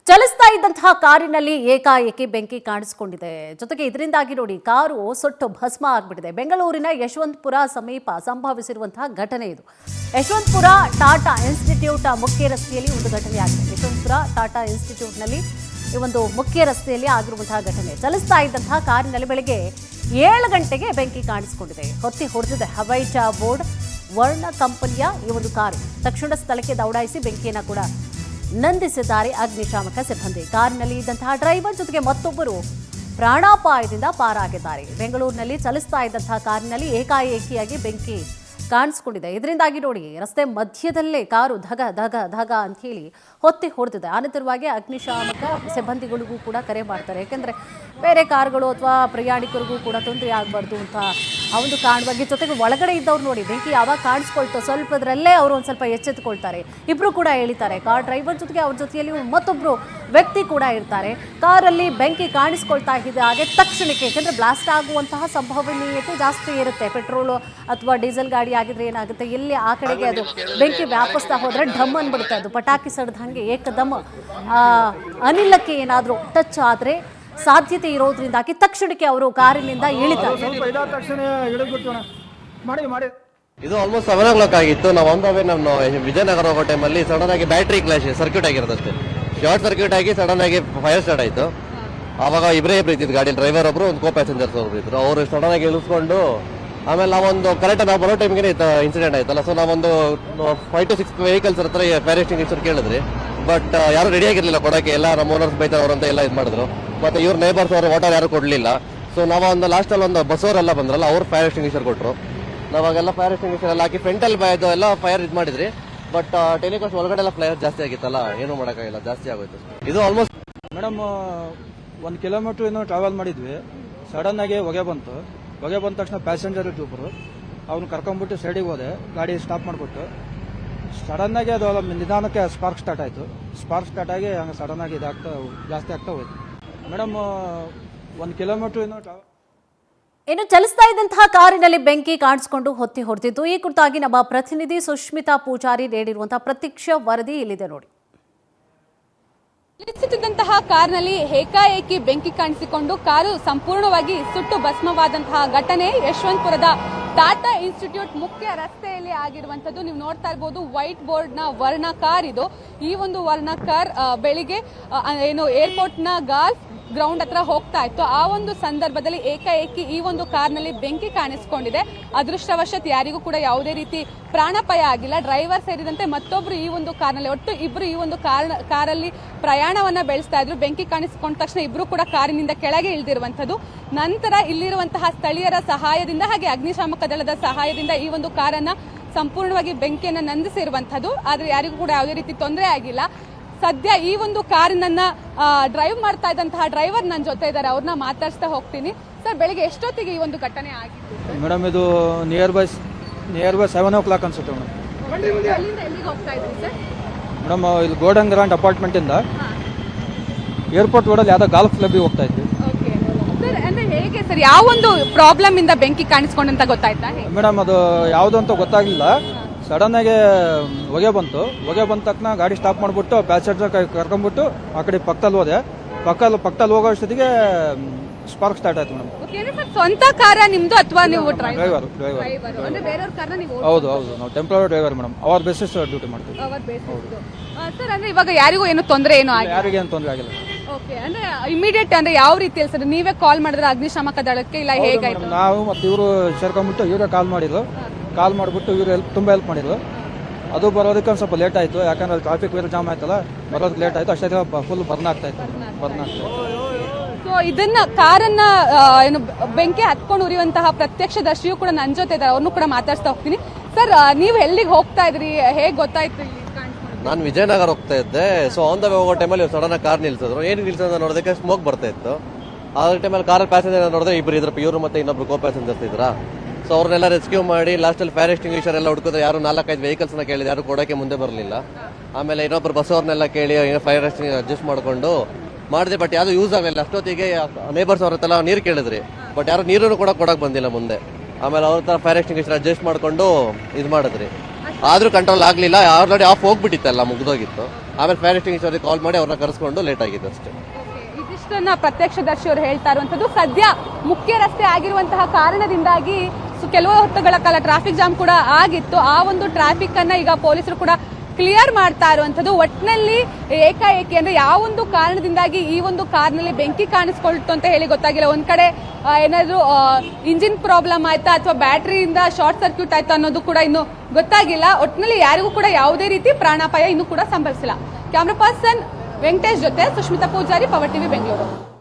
ಚಲಿಸ್ತಾ ಇದ್ದಂತಹ ಕಾರಿನಲ್ಲಿ ಏಕಾಏಕಿ ಬೆಂಕಿ ಕಾಣಿಸಿಕೊಂಡಿದೆ. ಜೊತೆಗೆ ಇದರಿಂದಾಗಿ ನೋಡಿ ಕಾರು ಸುಟ್ಟು ಭಸ್ಮ ಆಗ್ಬಿಟ್ಟಿದೆ. ಬೆಂಗಳೂರಿನ ಯಶವಂತಪುರ ಸಮೀಪ ಸಂಭವಿಸಿರುವಂತಹ ಘಟನೆ ಇದು. ಯಶವಂತಪುರ ಟಾಟಾ ಇನ್ಸ್ಟಿಟ್ಯೂಟ್ ಮುಖ್ಯ ರಸ್ತೆಯಲ್ಲಿ ಒಂದು ಘಟನೆ ಆಗಿದೆ. ಯಶವಂತಪುರ ಟಾಟಾ ಇನ್ಸ್ಟಿಟ್ಯೂಟ್ನಲ್ಲಿ ಈ ಒಂದು ಮುಖ್ಯ ರಸ್ತೆಯಲ್ಲಿ ಆಗಿರುವಂತಹ ಘಟನೆ. ಚಲಿಸ್ತಾ ಇದ್ದಂತಹ ಕಾರಿನಲ್ಲಿ ಬೆಳಗ್ಗೆ 7 ಗಂಟೆಗೆ ಬೆಂಕಿ ಕಾಣಿಸಿಕೊಂಡಿದೆ. ಹೊತ್ತಿ ಹೊಡೆದಿದೆ ಹವೈಟಾ ಬೋರ್ಡ್ ವರ್ಣ ಕಂಪನಿಯ ಈ ಒಂದು ಕಾರು. ತಕ್ಷಣ ಸ್ಥಳಕ್ಕೆ ದೌಡಾಯಿಸಿ ಬೆಂಕಿಯನ್ನು ಕೂಡ ನಂದಿಸಿದ್ದಾರೆ ಅಗ್ನಿಶಾಮಕ ಸಿಬ್ಬಂದಿ. ಕಾರಿನಲ್ಲಿ ಇದ್ದಂತಹ ಡ್ರೈವರ್ ಜೊತೆಗೆ ಮತ್ತೊಬ್ಬರು ಪ್ರಾಣಾಪಾಯದಿಂದ ಪಾರಾಗಿದ್ದಾರೆ. ಬೆಂಗಳೂರಿನಲ್ಲಿ ಚಲಿಸ್ತಾ ಇದ್ದಂತಹ ಕಾರಿನಲ್ಲಿ ಏಕಾಏಕಿಯಾಗಿ ಬೆಂಕಿ ಕಾಣಿಸ್ಕೊಂಡಿದೆ. ಇದರಿಂದಾಗಿ ನೋಡಿ ರಸ್ತೆ ಮಧ್ಯದಲ್ಲೇ ಕಾರು ಧಗ ಧಗ ಧಗ ಅಂತ ಹೇಳಿ ಹೊತ್ತಿ ಹೊಡೆದಿದೆ. ಅನಂತರವಾಗಿ ಅಗ್ನಿಶಾಮಕ ಸಿಬ್ಬಂದಿಗಳಿಗೂ ಕೂಡ ಕರೆ ಮಾಡ್ತಾರೆ. ಯಾಕೆಂದರೆ ಬೇರೆ ಕಾರುಗಳು ಅಥವಾ ಪ್ರಯಾಣಿಕರಿಗೂ ಕೂಡ ತೊಂದರೆ ಆಗಬಾರ್ದು ಅಂತ ಆ ಒಂದು ಕಾರಣವಾಗಿ. ಜೊತೆಗೆ ಒಳಗಡೆ ಇದ್ದವ್ರು ನೋಡಿ ಬೆಂಕಿ ಯಾವಾಗ ಕಾಣಿಸ್ಕೊಳ್ತೋ ಸ್ವಲ್ಪದರಲ್ಲೇ ಅವರು ಒಂದು ಸ್ವಲ್ಪ ಎಚ್ಚೆತ್ತುಕೊಳ್ತಾರೆ. ಇಬ್ಬರು ಕೂಡ ಎಳಿತಾರೆ. ಕಾರ್ ಡ್ರೈವರ್ ಜೊತೆಗೆ ಅವ್ರ ಜೊತೆಯಲ್ಲಿ ಮತ್ತೊಬ್ಬರು ವ್ಯಕ್ತಿ ಕೂಡ ಇರ್ತಾರೆ. ಕಾರಲ್ಲಿ ಬೆಂಕಿ ಕಾಣಿಸ್ಕೊಳ್ತಾ ಇದೆ. ಹಾಗೆ ತಕ್ಷಣಕ್ಕೆ ಯಾಕೆಂದರೆ ಬ್ಲಾಸ್ಟ್ ಆಗುವಂತಹ ಸಂಭವನೀಯತೆ ಜಾಸ್ತಿ ಇರುತ್ತೆ. ಪೆಟ್ರೋಲು ಅಥವಾ ಡೀಸೆಲ್ ಗಾಡಿ ಆಗಿದ್ರೆ ಏನಾಗುತ್ತೆ, ಎಲ್ಲಿ ಆ ಕಡೆಗೆ ಅದು ಬೆಂಕಿ ವ್ಯಾಪಿಸ್ತಾ ಹೋದರೆ ಢಮ್ ಅನ್ಬಿಡುತ್ತೆ. ಅದು ಪಟಾಕಿ ಸಡ್ದಂಗೆ ಏಕದಮ್ ಅನಿಲಕ್ಕೆ ಏನಾದರೂ ಟಚ್ ಆದರೆ ಸಾಧ್ಯತೆ ಇರೋದ್ರಿಂದಾಗಿ ತಕ್ಷಣಕ್ಕೆ ಅವರು ಕಾರಿನಿಂದ ಇಳಿತಾರೆ. ಇದು ಆಲ್ಮೋಸ್ಟ್ 7 o'clock ಆಗಿತ್ತು. ನಾವು ನಮ್ಮ ವಿಜಯನಗರ ಹೋಗೋ ಟೈಮಲ್ಲಿ ಸಡನ್ ಆಗಿ ಬ್ಯಾಟ್ರಿ ಕ್ಲಾಶ್ ಸರ್ಕ್ಯೂಟ್ ಆಗಿರೋದಷ್ಟೇ. ಶಾರ್ಟ್ ಸರ್ಕ್ಯೂಟ್ ಆಗಿ ಸಡನ್ ಆಗಿ ಫೈರ್ ಸ್ಟಾರ್ಟ್ ಆಯಿತು. ಆವಾಗ ಇಬ್ಬರೇ ಇದ್ದಿದ್ದು ಗಾಡಿ, ಡ್ರೈವರ್ ಒಬ್ರು, ಒಂದು ಕೋ ಪ್ಯಾಸೆಂಜರ್ಸ್ ಒಬ್ರು ಇದ್ರು. ಅವರು ಸಡನ್ ಆಗಿ ಇಳಿಸ್ಕೊಂಡು ಆಮೇಲೆ ನಾವೊಂದು ಕರೆಕ್ಟ್ ನಾವು ಬರೋ ಟೈಮ್ಗೆ ಇನ್ಸಿಡೆಂಟ್ ಆಯ್ತಲ್ಲ. ಸೊ ನಾವೊಂದು 5 to 6 ವೆಹಿಕಲ್ಸ್ ಹತ್ರ ಫೈರ್ ಎಕ್ಸ್ಟಿಂಗ್ವಿಷರ್ ಕೇಳಿದ್ರಿ. ಬಟ್ ಯಾರು ರೆಡಿ ಆಗಿರ್ಲಿಲ್ಲ ಕೊಡೋಕೆ. ಎಲ್ಲ ನಮ್ಮ ಓನರ್ಸ್ ಬೈತಾರೆ ಅವರಂತ ಎಲ್ಲ ಇದು ಮಾಡಿದ್ರು. ಮತ್ತೆ ಇವ್ರ ನೇಬರ್ಸ್ ಅವರು ವಾಟರ್ ಯಾರು ಕೊಡಲಿಲ್ಲ. ಸೊ ನಾವೊಂದು ಲಾಸ್ಟಲ್ಲಿ ಒಂದು ಬಸ್ಸವರೆಲ್ಲ ಬಂದ್ರಲ್ಲ, ಅವ್ರು ಫೈರ್ ಎಕ್ಸ್ಟಿಂಗ್ವಿಷರ್ ಕೊಟ್ಟರು. ನಾವಾಗೆಲ್ಲ ಫೈರ್ ಎಕ್ಸ್ಟಿಂಗ್ವಿಷರ್ ಎಲ್ಲ ಹಾಕಿ ಫ್ರಂಟಲ್ಲಿ ಬಾಯ್ದು ಎಲ್ಲ ಫೈರ್ ಇದು ಮಾಡಿದ್ರಿ. ಬಟ್ ಟೆಲಿಕಾಸ್ಟ್ ಒಳಗಡೆ ಎಲ್ಲ ಫ್ಲೈರ್ ಜಾಸ್ತಿ ಆಗಿತ್ತಲ್ಲ, ಏನೂ ಮಾಡೋಕ್ಕಾಗಿಲ್ಲ, ಜಾಸ್ತಿ ಆಗೋಯ್ತು. ಇದು ಆಲ್ಮೋಸ್ಟ್ ಮೇಡಮ್ 1 ಕಿಲೋಮೀಟರ್ ಏನೋ ಟ್ರಾವೆಲ್ ಮಾಡಿದ್ವಿ. ಸಡನ್ ಆಗಿ ಹೊಗೆ ಬಂತು. ಹೊಗೆ ಬಂದ ತಕ್ಷಣ ಪ್ಯಾಸೆಂಜರ್ ಇಬ್ಬರು ಅವ್ನು ಕರ್ಕೊಂಡ್ಬಿಟ್ಟು ಸೈಡಿಗೆ ಹೋದೆ. ಗಾಡಿ ಸ್ಟಾಪ್ ಮಾಡಿಬಿಟ್ಟು ಸಡನ್ ಆಗಿ ಅದು ನಿಧಾನಕ್ಕೆ ಸ್ಪಾರ್ಕ್ ಸ್ಟಾರ್ಟ್ ಆಯಿತು. ಸ್ಪಾರ್ಕ್ ಸ್ಟಾರ್ಟ್ ಆಗಿ ಹಂಗೆ ಸಡನ್ ಆಗಿ ಜಾಸ್ತಿ ಆಗ್ತಾ ಹೋಯ್ತು ಮೇಡಮ್. 1 ಕಿಲೋಮೀಟರ್ ಏನೋ ಇನ್ನು ಚಲಿಸ್ತಾ ಇದ್ದಂತಹ ಕಾರಿನಲ್ಲಿ ಬೆಂಕಿ ಕಾಣಿಸಿಕೊಂಡು ಹೊತ್ತಿ ಹೊಡೆದಿದ್ದು. ಈ ಕುರಿತಾಗಿ ನಮ್ಮ ಪ್ರತಿನಿಧಿ ಸುಷ್ಮಿತಾ ಪೂಜಾರಿ ನೀಡಿರುವಂತಹ ಪ್ರತ್ಯಕ್ಷ ವರದಿ ಇಲ್ಲಿದೆ ನೋಡಿ. ಚಲಿಸುತ್ತಿದ್ದಂತಹ ಕಾರ್ನಲ್ಲಿ ಏಕಾಏಕಿ ಬೆಂಕಿ ಕಾಣಿಸಿಕೊಂಡು ಕಾರು ಸಂಪೂರ್ಣವಾಗಿ ಸುಟ್ಟು ಭಸ್ಮವಾದಂತಹ ಘಟನೆ ಯಶವಂತಪುರದ ಟಾಟಾ ಇನ್ಸ್ಟಿಟ್ಯೂಟ್ ಮುಖ್ಯ ರಸ್ತೆಯಲ್ಲಿ ಆಗಿರುವಂತದ್ದು. ನೀವು ನೋಡ್ತಾ ಇರಬಹುದು ವೈಟ್ ಬೋರ್ಡ್ ನ ವರ್ಣ ಕಾರ್ ಇದು. ಈ ಒಂದು ವರ್ಣ ಕಾರ್ ಬೆಳಿಗ್ಗೆ ಏನು ಏರ್ಪೋರ್ಟ್ ನ ಗಾಲ್ಫ್ ಗ್ರೌಂಡ್ ಹತ್ರ ಹೋಗ್ತಾ ಇತ್ತು. ಆ ಒಂದು ಸಂದರ್ಭದಲ್ಲಿ ಏಕಾಏಕಿ ಈ ಒಂದು ಕಾರ್ನಲ್ಲಿ ಬೆಂಕಿ ಕಾಣಿಸಿಕೊಂಡಿದೆ. ಅದೃಷ್ಟವಶಾತ್ ಯಾರಿಗೂ ಕೂಡ ಯಾವುದೇ ರೀತಿ ಪ್ರಾಣಾಪಾಯ ಆಗಿಲ್ಲ. ಡ್ರೈವರ್ ಸೇರಿದಂತೆ ಮತ್ತೊಬ್ರು ಈ ಒಂದು ಕಾರ್ನಲ್ಲಿ, ಒಟ್ಟು ಇಬ್ರು ಈ ಒಂದು ಕಾರಲ್ಲಿ ಪ್ರಯಾಣವನ್ನ ಬೆಳೆಸ್ತಾ ಇದ್ರು. ಬೆಂಕಿ ಕಾಣಿಸಿಕೊಂಡ ತಕ್ಷಣ ಇಬ್ರು ಕೂಡ ಕಾರಿನಿಂದ ಕೆಳಗೆ ಇಳಿದಿರುವಂತದ್ದು. ನಂತರ ಇಲ್ಲಿರುವಂತಹ ಸ್ಥಳೀಯರ ಸಹಾಯದಿಂದ ಹಾಗೆ ಅಗ್ನಿಶಾಮಕ ದಳದ ಸಹಾಯದಿಂದ ಈ ಒಂದು ಕಾರನ್ನ ಸಂಪೂರ್ಣವಾಗಿ ಬೆಂಕಿಯನ್ನ ನಂದಿಸಿರುವಂತದ್ದು. ಆದ್ರೆ ಯಾರಿಗೂ ಕೂಡ ಯಾವುದೇ ರೀತಿ ತೊಂದರೆ ಆಗಿಲ್ಲ. ಸದ್ಯ ಈ ಒಂದು ಕಾರಿನನ್ನ ಡ್ರೈವ್ ಮಾಡ್ತಾ ಇದ್ದಂತಹ ಡ್ರೈವರ್ ನನ್ನ ಜೊತೆ ಇದ್ದಾರೆ. ಅವ್ರನ್ನ ಮಾತಾಡ್ಸ್ತಾ ಹೋಗ್ತೀನಿ. ಸರ್, ಬೆಳಿಗ್ಗೆ ಎಷ್ಟೊತ್ತಿಗೆ ಈ ಒಂದು ಘಟನೆ ಆಗಿತ್ತು ಮೇಡಮ್? ಇದು ನಿಯರ್ ಬೈ 7 o'clock ಅನ್ಸುತ್ತೆ ಮೇಡಮ್. ಎಲ್ಲಿಗೆ ಹೋಗ್ತಾ ಇದ್ರಿ ಸರ್? ಮೇಡಮ್ ಇಲ್ಲಿ ಗೋಲ್ಡನ್ ಗ್ರಾಂಡ್ ಅಪಾರ್ಟ್ಮೆಂಟ್ ಇಂದ ಏರ್ಪೋರ್ಟ್ ರೋಡಲ್ಲಿ ಯಾವ್ದೋ ಗಾಲ್ಫ್ ಕ್ಲಬ್ಗೆ ಹೋಗ್ತಾ ಇದ್ವಿ. ಸರ್, ಅಂದ್ರೆ ಹೇಗೆ ಸರ್, ಯಾವ ಒಂದು ಪ್ರಾಬ್ಲಮ್ ಇಂದ ಬೆಂಕಿ ಕಾಣಿಸ್ಕೊಂಡಂತ ಗೊತ್ತಾಯ್ತಾ? ಮೇಡಮ್ ಅದು ಯಾವ್ದು ಅಂತ ಗೊತ್ತಾಗ್ಲಿಲ್ಲ. ಸಡನ್ ಆಗಿ ಹೊಗೆ ಬಂತು. ಹೊಗೆ ಬಂದ ತಕ್ಷಣ ಗಾಡಿ ಸ್ಟಾಪ್ ಮಾಡಿಬಿಟ್ಟು ಪ್ಯಾಸೆಂಜರ್ ಕರ್ಕೊಂಡ್ಬಿಟ್ಟು ಆ ಕಡೆ ಪಕ್ಕದಲ್ಲಿ ಹೋದೆ. ಪಕ್ಕದಲ್ಲಿ ಹೋಗೋ ಅಷ್ಟೊತ್ತಿಗೆ ಸ್ಪಾರ್ಕ್ ಸ್ಟಾರ್ಟ್ ಆಯ್ತು ಮೇಡಮ್. ಸ್ವಂತ ಕಾರ ನಿಮ್ದು ಅಥವಾ ನೀವು ಡ್ರೈವರ್? ಹೌದು, ನಾವು temporary driver madam. Hour basis duty ಮಾಡ್ತೀವಿ. ಸರ್, ಅಂದ್ರೆ ಇವಾಗ ಯಾರಿಗೂ ಏನು ತೊಂದರೆ ಏನು ಯಾರಿಗೆ ಏನು ತೊಂದರೆ ಆಗಿಲ್ಲ. ಓಕೆ, ಅಂದ್ರೆ ಇಮಿಡಿಯೇಟ್ ಅಂದ್ರೆ ಯಾವ ರೀತಿಯಲ್ಲಿ ಸರ್ ನೀವೇ ಕಾಲ್ ಮಾಡಿದ್ರೆ ಅಗ್ನಿಶಾಮಕ ದಳಕ್ಕೆ ಇಲ್ಲ ಹೇಗಾಯ್ತು? ನಾವು ಮತ್ತೆ ಇವರು ಸೇರ್ಕೊಂಡ್ಬಿಟ್ಟು ಇವರೇ ಕಾಲ್ ಮಾಡಿಬಿಟ್ಟು ಇವರು ತುಂಬಾ ಹೆಲ್ಪ್ ಮಾಡಿದ್ರು. ಅದು ಬರೋದಕ್ಕೆ ಒಂದು ಸ್ವಲ್ಪ ಲೇಟ್ ಆಯ್ತು. ಯಾಕಂದ್ರೆ ಟ್ರಾಫಿಕ್ ಬೇರೆ ಜಾಮ್ ಆಯ್ತಲ್ಲ, ಬರೋದಕ್ಕೆ ಲೇಟ್ ಆಯ್ತು. ಅಷ್ಟೇ ಫುಲ್ ಬರ್ನ್ ಆಗ್ತಾ ಇತ್ತು. ಸೊ ಇದನ್ನ ಕಾರನ್ನ ಏನು ಬೆಂಕಿ ಹತ್ಕೊಂಡು ಉರಿಯುವಂತಹ ಪ್ರತ್ಯಕ್ಷದರ್ಶಿಯು ಕೂಡ ನನ್ನ ಜೊತೆ ಇದ್ದಾರೆ. ಅವ್ರನ್ನು ಕೂಡ ಮಾತಾಡ್ತಾ ಹೋಗ್ತೀನಿ. ಸರ್, ನೀವು ಎಲ್ಲಿಗೆ ಹೋಗ್ತಾ ಇದ್ರಿ? ಹೇಗೆ ಗೊತ್ತಾಯ್ತು? ನಾನು ವಿಜಯನಗರ ಹೋಗ್ತಾ ಇದ್ದೆ. ಸೊ ಆನ್ ದ ವೇ ಹೋಗೋ ಟೈಮಲ್ಲಿ ಸಡನ್ ಆಗಿ ಕಾರ್ ನಿಲ್ಸಿದ್ರು. ಏನು ನಿಲ್ಸೋದು ನೋಡೋದಕ್ಕೆ ಸ್ಮೋಕ್ ಬರ್ತಾ ಇತ್ತು. ಆ ಟೈಮಲ್ಲಿ ಕಾರಲ್ಲಿ ಪ್ಯಾಸೆಂಜರ್ ನೋಡಿದ್ರೆ ಇಬ್ರು ಇದ್ರು, ಇವರು ಮತ್ತೆ ಇನ್ನೊಬ್ರು ಕೋ ಪ್ಯಾಸೆಂಜರ್ಸ್ ಇದ್ರ. ಸೊ ಅವ್ರನ್ನೆಲ್ಲ ರೆಸ್ಕ್ಯೂ ಮಾಡಿ ಲಾಸ್ಟಲ್ಲಿ ಫೈರ್ ಎಕ್ಸ್ಟಿಂಗ್ವಿಷರ್ ಎಲ್ಲ ಹುಡುಕಿದ್ರೆ ಯಾರು 4-5 ವೆಹಿಕಲ್ಸ್ನ ಕೇಳಿದ್ರು, ಯಾರು ಕೊಡೋಕೆ ಮುಂದೆ ಬರಲಿಲ್ಲ. ಆಮೇಲೆ ಇನ್ನೊಬ್ರು ಬಸ್ ಅವ್ರನ್ನೆಲ್ಲ ಕೇಳಿ ಫೈರ್ ಎಕ್ಸ್ಟಿಂಗ್ ಅಡ್ಜಸ್ಟ್ ಮಾಡಿಕೊಂಡು ಮಾಡಿದೆ. ಬಟ್ ಯಾವುದು ಯೂಸ್ ಆಗಲಿಲ್ಲ. ಅಷ್ಟೊತ್ತಿಗೆ ನೇಬರ್ಸ್ ಅವ್ರ ಹತ್ರ ನೀರು ಕೇಳಿದ್ರಿ. ಬಟ್ ಯಾರು ನೀರನ್ನು ಕೂಡ ಕೊಡೋಕೆ ಬಂದಿಲ್ಲ ಮುಂದೆ. ಆಮೇಲೆ ಅವ್ರ ಹತ್ರ ಫೈರ್ ಎಕ್ಸ್ಟಿಂಗ್ವಿಷರ್ ಅಡ್ಜಸ್ಟ್ ಮಾಡಿಕೊಂಡು ಇದು ಮಾಡಿದ್ರಿ. ಆದ್ರೂ ಕಂಟ್ರೋಲ್ ಆಗ್ಲಿಲ್ಲ, ಆಲ್ರೆಡಿ ಆಫ್ ಹೋಗ್ಬಿಟ್ಟಿತ್ತಲ್ಲ, ಮುಗ್ದೋಗಿತ್ತು. ಆಮೇಲೆ ಫೈರ್ ಎಕ್ಸ್ಟಿಂಗ್ವಿಷರ್ ಕಾಲ್ ಮಾಡಿ ಅವ್ರನ್ನ ಕರೆಸ್ಕೊಂಡು ಲೇಟ್ ಆಗಿತ್ತು ಅಷ್ಟೇ. ಇದಿಷ್ಟನ್ನ ಪ್ರತ್ಯಕ್ಷದರ್ಶಿಯವರು ಹೇಳ್ತಾ ಇರುವಂತದ್ದು. ಸದ್ಯ ಮುಖ್ಯ ರಸ್ತೆ ಆಗಿರುವಂತಹ ಕಾರಣದಿಂದಾಗಿ ಕೆಲವು ಹೊತ್ತುಗಳ ಕಾಲ ಟ್ರಾಫಿಕ್ ಜಾಮ್ ಕೂಡ ಆಗಿತ್ತು. ಆ ಒಂದು ಟ್ರಾಫಿಕ್ ಅನ್ನ ಈಗ ಪೊಲೀಸರು ಕೂಡ ಕ್ಲಿಯರ್ ಮಾಡ್ತಾ ಇರುವಂತದ್ದು. ಒಟ್ಟಿನಲ್ಲಿ ಏಕಾಏಕಿ ಅಂದ್ರೆ ಯಾವೊಂದು ಕಾರಣದಿಂದಾಗಿ ಈ ಒಂದು ಕಾರ್ನಲ್ಲಿ ಬೆಂಕಿ ಕಾಣಿಸ್ಕೊಳ್ತು ಅಂತ ಹೇಳಿ ಗೊತ್ತಾಗಿಲ್ಲ. ಒಂದ್ ಕಡೆ ಏನಾದ್ರು ಇಂಜಿನ್ ಪ್ರಾಬ್ಲಮ್ ಆಯ್ತಾ ಅಥವಾ ಬ್ಯಾಟರಿಯಿಂದ ಶಾರ್ಟ್ ಸರ್ಕ್ಯೂಟ್ ಆಯ್ತಾ ಅನ್ನೋದು ಕೂಡ ಇನ್ನು ಗೊತ್ತಾಗಿಲ್ಲ. ಒಟ್ಟಿನಲ್ಲಿ ಯಾರಿಗೂ ಕೂಡ ಯಾವುದೇ ರೀತಿ ಪ್ರಾಣಾಪಾಯ ಇನ್ನೂ ಕೂಡ ಸಂಭವಿಸಿಲ್ಲ. ಕ್ಯಾಮ್ರಾ ಪರ್ಸನ್ ವೆಂಕಟೇಶ್ ಜೊತೆ ಸುಷ್ಮಿತಾ ಪೂಜಾರಿ, ಪವರ್ ಟಿವಿ, ಬೆಂಗಳೂರು.